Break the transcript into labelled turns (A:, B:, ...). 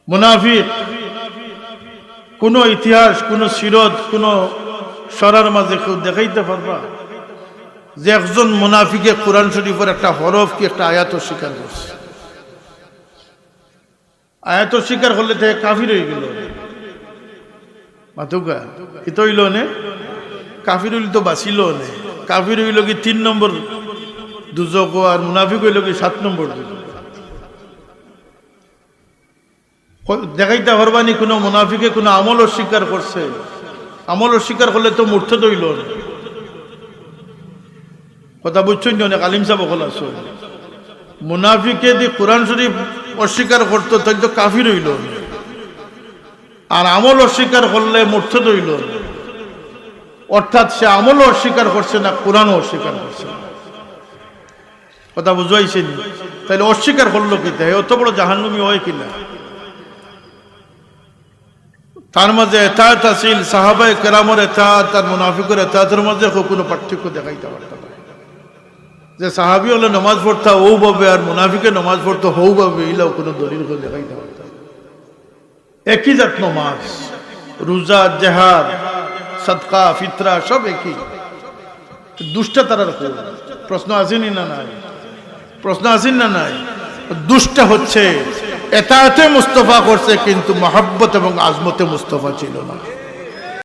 A: মুনাফিক কোন ইতিহাস, কোন সিরত, কোন সরার মাঝে কেউ দেখাইতে পারবা যে একজন মুনাফিকে কোরআন শরীফের একটা হরফ কি একটা আয়াত স্বীকার করছে? আয়াত স্বীকার করলে থেকে কাফির হয়ে গেল মাতুকা হিত হইল নে, কাফির হইল তো বাঁচিল নে। কাফির হইল কি 3 নম্বর দুজক, আর মুনাফিক হইল কি 7 নম্বর দুজক। দেখাইতে পারবানি কোন মুনাফিকে কোন আমল অস্বীকার করছে? আমল অস্বীকার করলে তো মুর্তদ হইল না। কথা বুঝছেন অনেক আলিম সাহেব বল আছো, মুনাফিকে দি কোরআন শরীফ অস্বীকার করতো তাই তো কাফির হইল, আর আমল অস্বীকার করলে মুর্তদ হইল। অর্থাৎ সে আমল অস্বীকার করছে না, কোরআনও অস্বীকার করছে না। কথা বুঝাইছে নি? তাইলে অস্বীকার করলো কি তাই অত বড় জাহান্নামী হয় কিনা? তার মাঝে এতাত আছিল, সাহাবায়ে কেরামের এতাত আর মুনাফিকের এতাতের মাঝে কোনো পার্থক্য দেখাইতে পারতাম না। যে সাহাবি হলে নামাজ পড়তা ও ভাবে আর মুনাফিকে নামাজ পড়তো হৌ ভাবে, এলাও কোনো দলিল করে দেখাইতে পারতাম। একই জাত নামাজ, রোজা, জিহাদ, সাদকা, ফিতরা সব একই। দুষ্টা তারার প্রশ্ন আসেনি না নাই? প্রশ্ন আসেন না নাই? দুষ্টা হচ্ছে এতাতে মুস্তফা করছে কিন্তু মহব্বত এবং আজমতে মুস্তফা ছিল না।